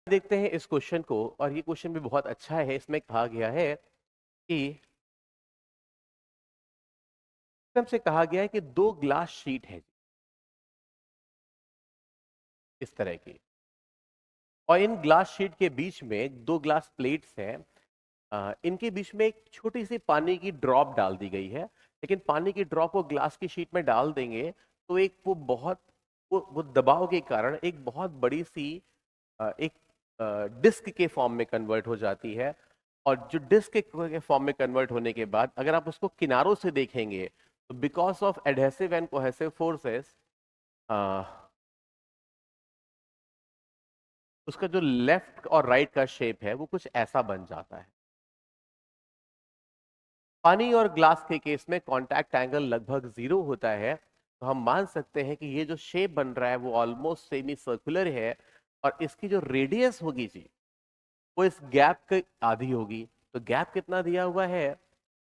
देखते हैं इस क्वेश्चन को, और ये क्वेश्चन भी बहुत अच्छा है। इसमें कहा गया है कि से कहा गया है कि दो ग्लास शीट है इस तरह की, और इन ग्लास शीट के बीच में दो ग्लास प्लेट्स हैं। इनके बीच में एक छोटी सी पानी की ड्रॉप डाल दी गई है, लेकिन पानी की ड्रॉप को ग्लास की शीट में डाल देंगे तो एक वो दबाव के कारण एक बहुत बड़ी सी एक डिस्क के फॉर्म में कन्वर्ट हो जाती है। और जो डिस्क के फॉर्म में कन्वर्ट होने के बाद अगर आप उसको किनारों से देखेंगे तो because of adhesive and cohesive forces उसका जो लेफ्ट और राइट का शेप है वो कुछ ऐसा बन जाता है। पानी और ग्लास के केस में कांटेक्ट एंगल लगभग 0 होता है, तो हम मान सकते हैं कि ये जो शेप बन रहा है वो ऑलमोस्ट सेमी सर्कुलर है, और इसकी जो रेडियस होगी जी वो इस गैप की आधी होगी। तो गैप कितना दिया हुआ है,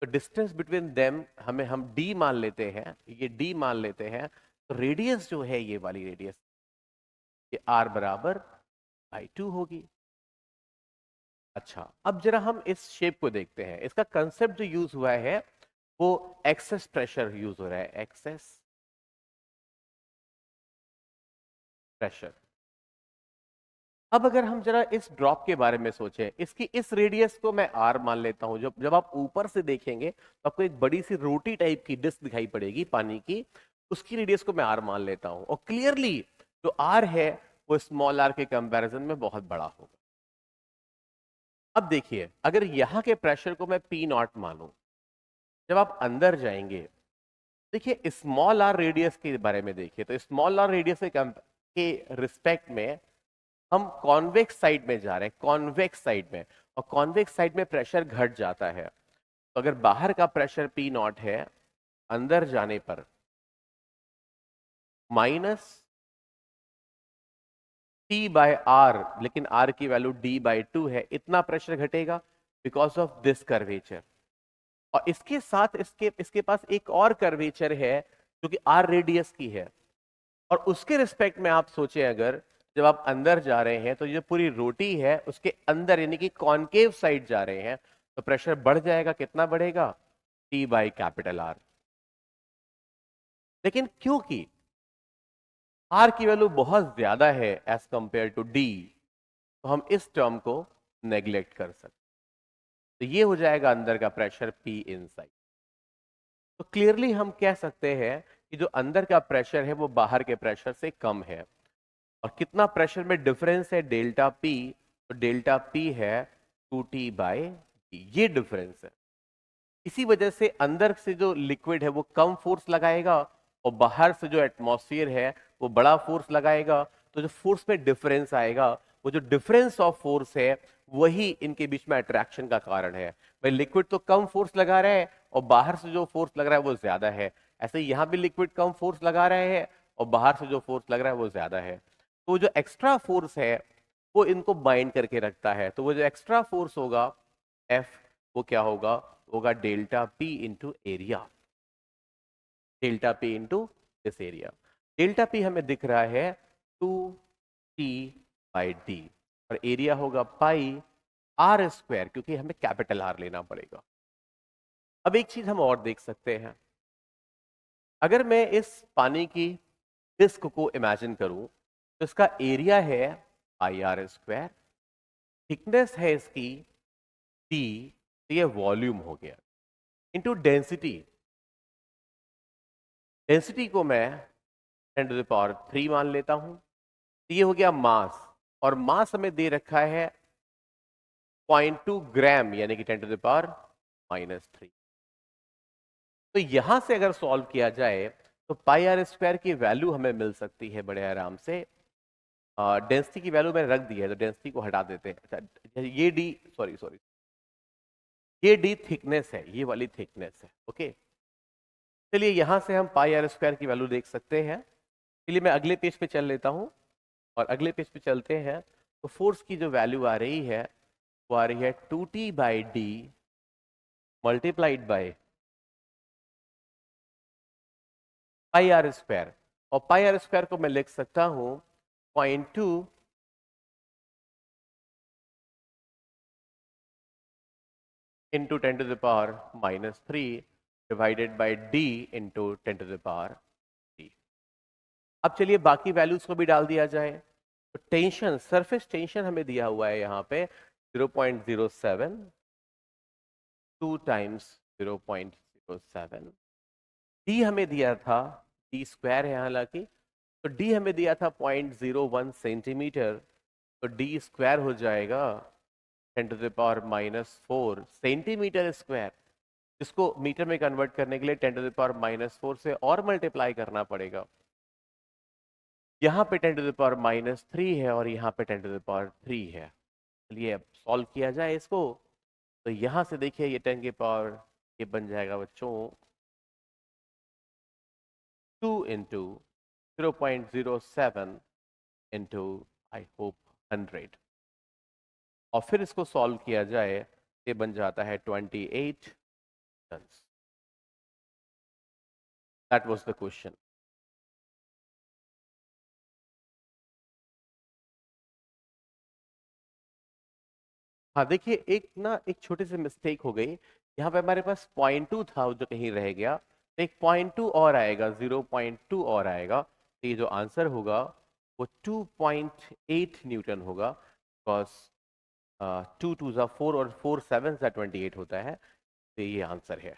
तो डिस्टेंस बिटवीन देम हम डी मान लेते हैं, ये डी मान लेते हैं। तो रेडियस जो है ये वाली रेडियस ये आर बराबर बाई 2 होगी। अच्छा, अब जरा हम इस शेप को देखते हैं। इसका कंसेप्ट जो यूज हुआ है वो एक्सेस प्रेशर यूज हो रहा है, एक्सेस प्रेशर। अब अगर हम जरा इस ड्रॉप के बारे में सोचें, इसकी इस रेडियस को मैं आर मान लेता हूं। जब जब आप ऊपर से देखेंगे तो आपको एक बड़ी सी रोटी टाइप की डिस्क दिखाई पड़ेगी पानी की, उसकी रेडियस को मैं आर मान लेता हूं, और क्लियरली जो आर है वो स्मॉल आर के कंपैरिजन में बहुत बड़ा होगा। अब देखिए, अगर यहां के प्रेशर को मैं पी नॉट मानूं, जब आप अंदर जाएंगे, देखिए स्मॉल आर रेडियस के बारे में देखिए, तो स्मॉल आर रेडियस के रिस्पेक्ट में हम कॉन्वेक्स साइड में जा रहे हैं, कॉन्वेक्स साइड में, और कॉन्वेक्स साइड में प्रेशर घट जाता है। तो अगर बाहर का प्रेशर पी नॉट है, अंदर जाने पर माइनस टी बाय आर, लेकिन आर की वैल्यू डी बाई 2 है, इतना प्रेशर घटेगा बिकॉज ऑफ दिस कर्वेचर। और इसके साथ इसके इसके पास एक और कर्वेचर है जो कि आर रेडियस की है, और उसके रिस्पेक्ट में आप सोचें, अगर जब आप अंदर जा रहे हैं तो ये पूरी रोटी है उसके अंदर यानी कि कॉनकेव साइड जा रहे हैं, तो प्रेशर बढ़ जाएगा। कितना बढ़ेगा, टी बाई कैपिटल आर। लेकिन क्योंकि आर की वैल्यू बहुत ज्यादा है एज कंपेयर टू डी, तो हम इस टर्म को नेग्लेक्ट कर सकते। तो ये हो जाएगा अंदर का प्रेशर पी इनसाइड। तो क्लियरली हम कह सकते हैं कि जो अंदर का प्रेशर है वो बाहर के प्रेशर से कम है। और कितना प्रेशर में डिफरेंस है, डेल्टा पी, तो डेल्टा पी है 2T बाई डी, ये डिफरेंस है। इसी वजह से अंदर से जो लिक्विड है वो कम फोर्स लगाएगा, और बाहर से जो एटमॉस्फेयर है वो बड़ा फोर्स लगाएगा। तो जो फोर्स में डिफरेंस आएगा, वो जो डिफरेंस ऑफ फोर्स है वही इनके बीच में अट्रैक्शन का कारण है। भाई लिक्विड तो कम फोर्स लगा रहा है और बाहर से जो फोर्स लग रहा है वो ज्यादा है। ऐसे ही यहां भी लिक्विड कम फोर्स लगा रहे हैं और बाहर से जो फोर्स लग रहा है वो ज्यादा है। तो जो एक्स्ट्रा फोर्स है वो इनको बाइंड करके रखता है। तो वो जो एक्स्ट्रा फोर्स होगा एफ, वो क्या होगा, होगा delta P into area, delta P into this area. Delta P हमें दिख रहा है 2T बाई डी, और एरिया होगा पाई आर स्क्वायर, क्योंकि हमें कैपिटल आर लेना पड़ेगा। अब एक चीज हम और देख सकते हैं, अगर मैं इस पानी की डिस्क को इमेजिन करूं तो इसका एरिया है पाई आर स्क्वायर, थिकनेस है इसकी टी, तो ये वॉल्यूम हो गया, इंटू डेंसिटी। डेंसिटी को मैं 10⁻³ मान लेता हूं, तो ये हो गया मास, और मास हमें दे रखा है 0.2 ग्राम, यानी कि 10⁻³ तो यहां से अगर सॉल्व किया जाए तो पाई आर स्क्वायर की वैल्यू हमें मिल सकती है बड़े आराम से। डेंसिटी की वैल्यू मैंने रख दी है तो डेंसिटी को हटा देते हैं। अच्छा, ये डी, सॉरी सॉरी, ये डी थिकनेस है, ये वाली थिकनेस है। ओके, चलिए यहां से हम पाई आर स्क्वायर की वैल्यू देख सकते हैं। चलिए मैं अगले पेज पे चल लेता हूं, और अगले पेज पे चलते हैं तो फोर्स की जो वैल्यू आ रही है वो आ रही है 2T by D multiplied by pi R square. और पाई आर स्क्वायर को मैं लिख सकता हूं 0.2 into 10 to the power -3 divided by d into 10 to the power 3। अब चलिए बाकी वैल्यूज को भी डाल दिया जाए। तो टेंशन, सरफेस टेंशन हमें दिया हुआ है यहाँ पे 0.07, 2 टाइम्स 0.07। डी हमें दिया था, डी स्क्वायर है हालांकि, तो डी हमें दिया था 0.01 सेंटीमीटर, तो डी स्क्वायर हो जाएगा 10 to the power -4 centimetre square. इसको मीटर में कन्वर्ट करने के लिए 10 टू द पावर -4 से और मल्टीप्लाई करना पड़ेगा। यहाँ पे 10 टू द पावर -3 है और यहाँ पे 10 टू द पावर 3 है। चलिए अब सॉल्व किया जाए इसको। तो यहाँ से देखिए ये 10 की पावर ये बन जाएगा बच्चों 2 इंटू 0.07 इंटू आई होप 100, और फिर इसको सॉल्व किया जाए ये बन जाता है 28 tons. That was the question. हाँ देखिए एक छोटी सी मिस्टेक हो गई। यहाँ पे हमारे पास 0.2 था जो कहीं रह गया, तो एक 0.2 और आएगा, 0.2 और आएगा, तो ये जो आंसर होगा वो 2.8 न्यूटन होगा। बिकॉज 2 2 4 और 4 7 28 होता है, तो ये आंसर है।